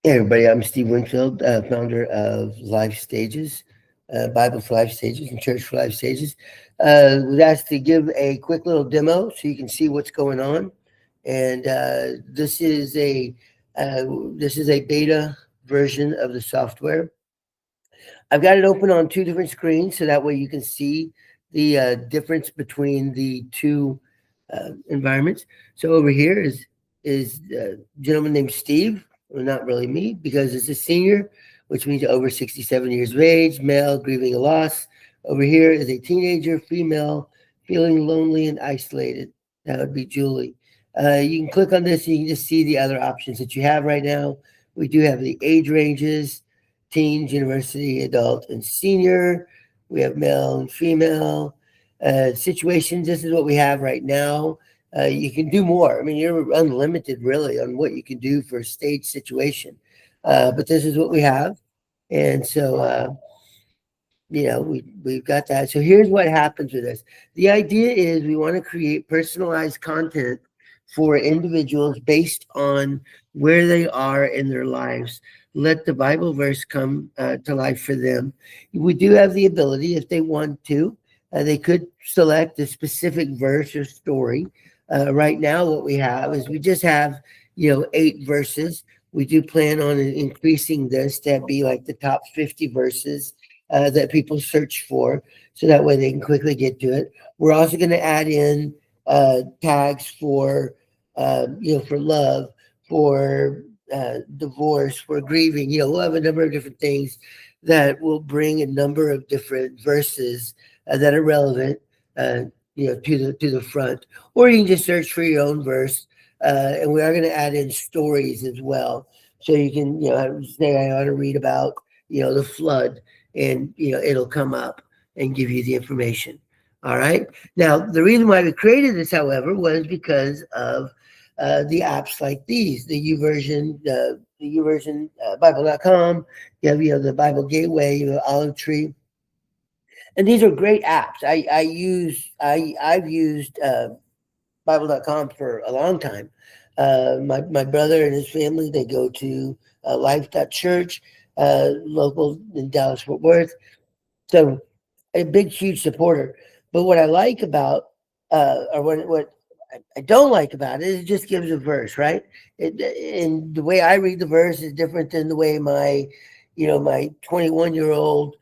Hey everybody, I'm Steve Winfield, founder of Life Stages, Bible for Life Stages and Church for Life Stages. Was asked to give a quick little demo so you can see what's going on. And uh, this is a beta version of the software. I've got it open on two different screens so that way you can see the difference between the two environments. So over here is a gentleman named Steve. Well, not really me because it's a senior, which means over 67 years of age, male, grieving a loss. Over here is a teenager, female, feeling lonely and isolated. That would be Julie. You can click on this and you can just see the other options that you have right now. We do have the age ranges, teens, university, adult, and senior. We have male and female situations. This is what we have right now. You can do more. I mean, you're unlimited really on what you can do for a stage situation. But this is what we have. And so, we've got that. So here's what happens with this. The idea is we want to create personalized content for individuals based on where they are in their lives. Let the Bible verse come to life for them. We do have the ability, if they want to, they could select a specific verse or story. Right now, what we have is we just have, 8 verses. We do plan on increasing this to be like the top 50 verses that people search for, so that way they can quickly get to it. We're also going to add in tags for, for love, for divorce, for grieving. We'll have a number of different things that will bring a number of different verses that are relevant, to the front. Or you can just search for your own verse, and we are going to add in stories as well. So you can, say I ought to read about, the flood, and it'll come up and give you the information. All right. Now, the reason why we created this, however, was because of the apps like these, the YouVersion, Bible.com. You have the Bible Gateway, you have Olive Tree, and these are great apps. I've used Bible.com for a long time. My brother and his family, they go to Life.Church, local in Dallas Fort Worth. So a big, huge supporter. But what I like about, or what I don't like about it, is it just gives a verse, right? And the way I read the verse is different than the way my 21-year-old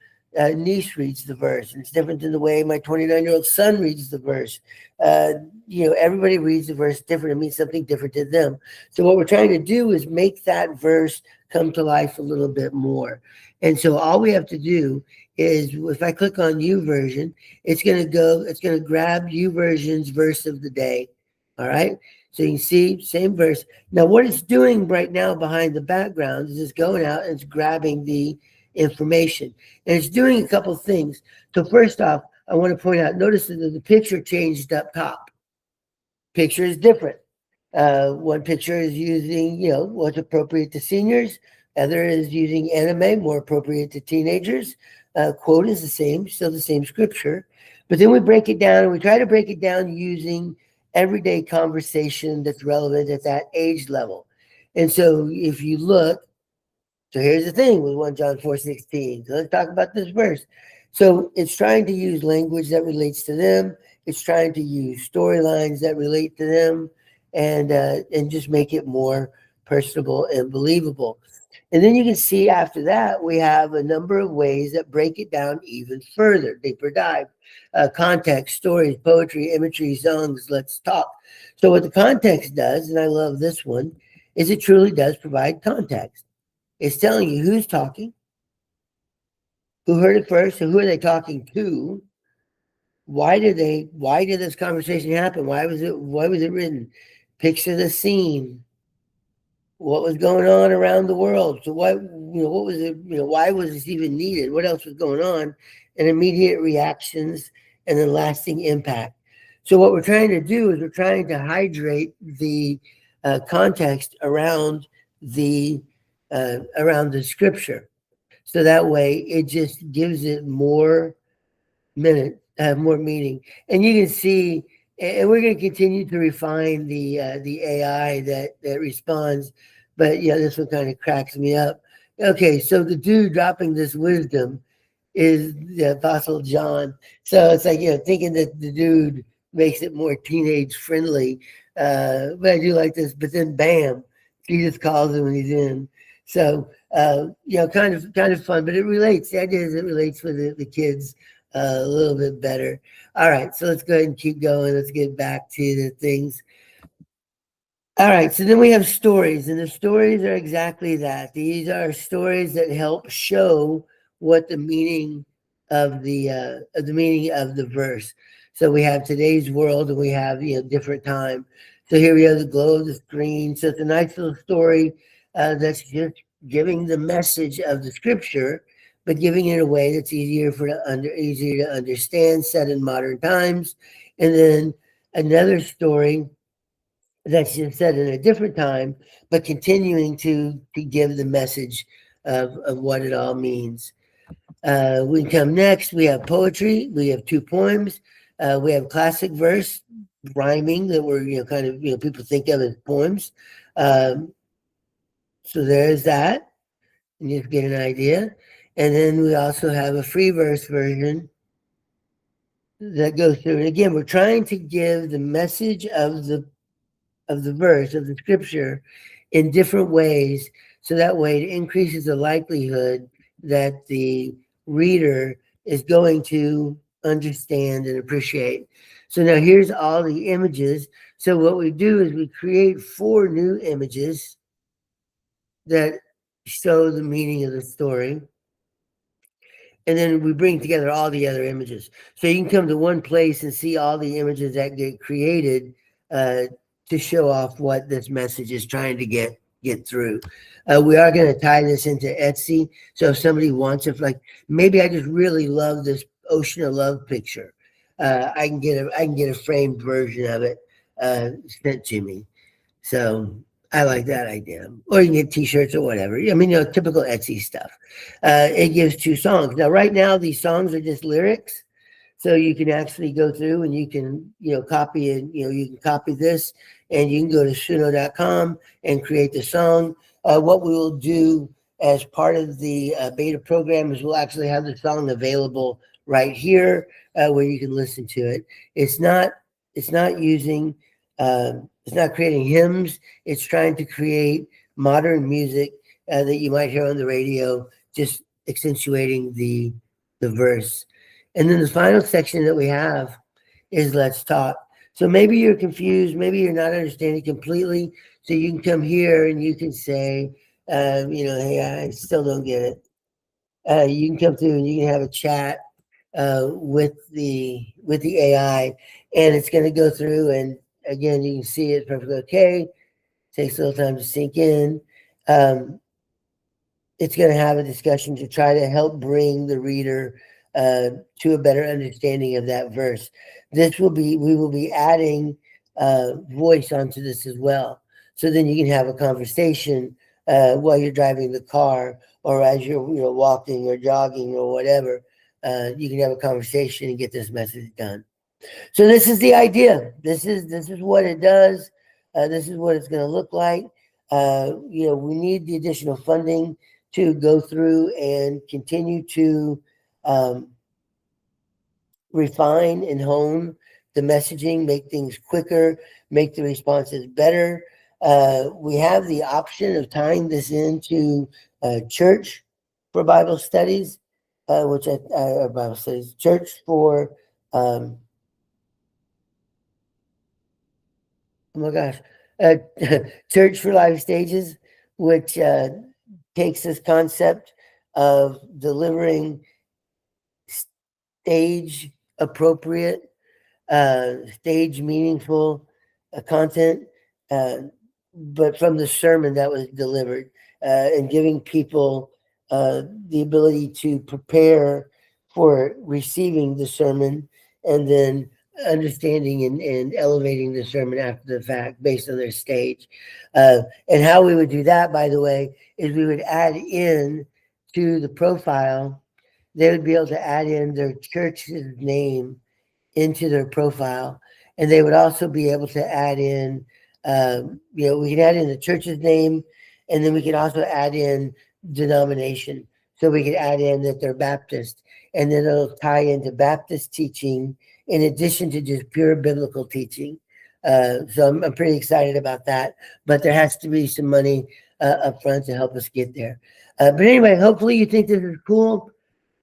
niece reads the verse. And it's different than the way my 29-year-old son reads the verse. Everybody reads the verse different. It means something different to them. So what we're trying to do is make that verse come to life a little bit more. And so all we have to do is, if I click on YouVersion, it's going to grab YouVersion's verse of the day. All right. So you can see same verse. Now, what it's doing right now behind the background is it's going out and it's grabbing the information. And it's doing a couple things. So first off, I want to point out, notice that the picture changed up top. Picture is different. One picture is using, what's appropriate to seniors. Other is using anime, more appropriate to teenagers. Quote is the same, still the same scripture. But then we break it down, and we try to break it down using everyday conversation that's relevant at that age level. And so if you look, so here's the thing with 1 John 4:16. So let's talk about this verse. So it's trying to use language that relates to them. It's trying to use storylines that relate to them, and just make it more personable and believable. And then you can see after that, we have a number of ways that break it down even further, deeper dive, context, stories, poetry, imagery, songs, let's talk. So what the context does, and I love this one, is it truly does provide context. It's telling you who's talking, who heard it first, and who are they talking to. Why did this conversation happen? Why was it written? Picture the scene, what was going on around the world. So what was it, why was this even needed? What else was going on? And immediate reactions, and then lasting impact. So what we're trying to do is we're trying to hydrate the context around the scripture. So that way it just gives it more meaning. And you can see, and we're going to continue to refine the AI that responds. But yeah, this one kind of cracks me up. Okay, so the dude dropping this wisdom is the Apostle John. So it's like, thinking that the dude makes it more teenage friendly. But I do like this. But then, bam, Jesus calls him when he's in. So, kind of fun. But it relates. The idea is it relates with the kids a little bit better. All right, so let's go ahead and keep going. Let's get back to the things. All right, so then we have stories, and the stories are exactly that. These are stories that help show what the meaning of the meaning of the verse. So we have today's world, and we have different time. So here we have the glow of the screen. So it's a nice little story that's just giving the message of the scripture, but giving it in a way that's easier to understand, set in modern times. And then another story that's just said in a different time, but continuing to give the message of what it all means. We come next. We have poetry. We have two poems. We have classic verse, rhyming that were kind of people think of as poems. So there's that, and you get an idea. And then we also have a free verse version that goes through. And again, we're trying to give the message of the verse of the scripture in different ways, so that way it increases the likelihood that the reader is going to understand and appreciate. So now here's all the images. So what we do is we create 4 new images that show the meaning of the story, and then we bring together all the other images. So you can come to one place and see all the images that get created to show off what this message is trying to get through. We are going to tie this into Etsy. So if somebody wants it, like maybe I just really love this ocean of love picture, I can get a framed version of it sent to me. So I like that idea. Or you can get T-shirts or whatever. I mean, typical Etsy stuff. It gives 2 songs. Now, right now, these songs are just lyrics. So you can actually go through and you can, copy it. You can copy this and you can go to suno.com and create the song. What we will do as part of the beta program is we'll actually have the song available right here where you can listen to it. It's not using it's not creating hymns. It's trying to create modern music that you might hear on the radio, just accentuating the verse. And then the final section that we have is Let's Talk. So maybe you're confused, maybe you're not understanding completely. So you can come here and you can say, hey, I still don't get it. You can come through and you can have a chat with the AI, and it's going to go through, and again, you can see it's perfectly okay. Takes a little time to sink in. It's going to have a discussion to try to help bring the reader to a better understanding of that verse. We will be adding voice onto this as well. So then you can have a conversation while you're driving the car, or as you're walking or jogging or whatever. You can have a conversation and get this message done. So this is the idea. This is what it does. This is what it's going to look like. We need the additional funding to go through and continue to refine and hone the messaging, make things quicker, make the responses better. We have the option of tying this into church for Bible studies, Bible studies, church for, oh my gosh, Church for Life Stages, which takes this concept of delivering stage appropriate, stage meaningful content, but from the sermon that was delivered, and giving people the ability to prepare for receiving the sermon, and then understanding and elevating the sermon after the fact based on their stage. And how we would do that, by the way, is we would add in to the profile. They would be able to add in their church's name into their profile, and they would also be able to add in, we can add in the church's name, And then we could also add in denomination. So we could add in that they're Baptist, and then it'll tie into Baptist teaching in addition to just pure biblical teaching. So I'm pretty excited about that. But there has to be some money up front to help us get there. But anyway, hopefully you think this is cool.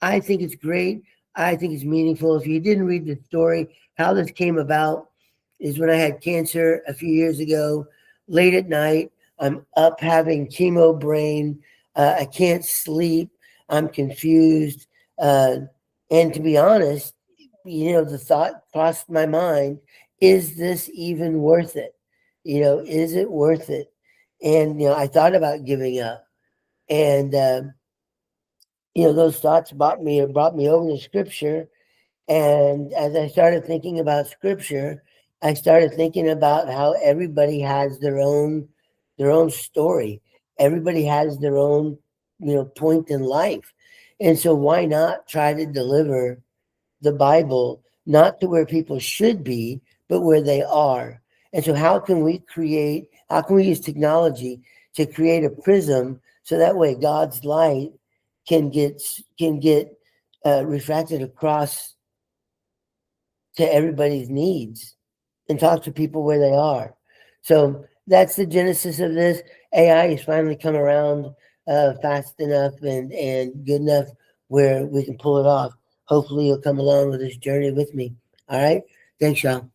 I think it's great. I think it's meaningful. If you didn't read the story, how this came about is when I had cancer a few years ago, late at night. I'm up having chemo brain. I can't sleep. I'm confused. And to be honest, the thought crossed my mind, is this even worth it? Is it worth it? And, I thought about giving up. And, those thoughts brought me over to scripture. And as I started thinking about scripture, I started thinking about how everybody has their own story. Everybody has their own, point in life. And so why not try to deliver the Bible, not to where people should be, but where they are? And so how can we use technology to create a prism so that way God's light can get refracted across to everybody's needs and talk to people where they are. So that's the genesis of this. AI has finally come around fast enough and good enough where we can pull it off. Hopefully you'll come along with this journey with me. All right. Thanks, y'all.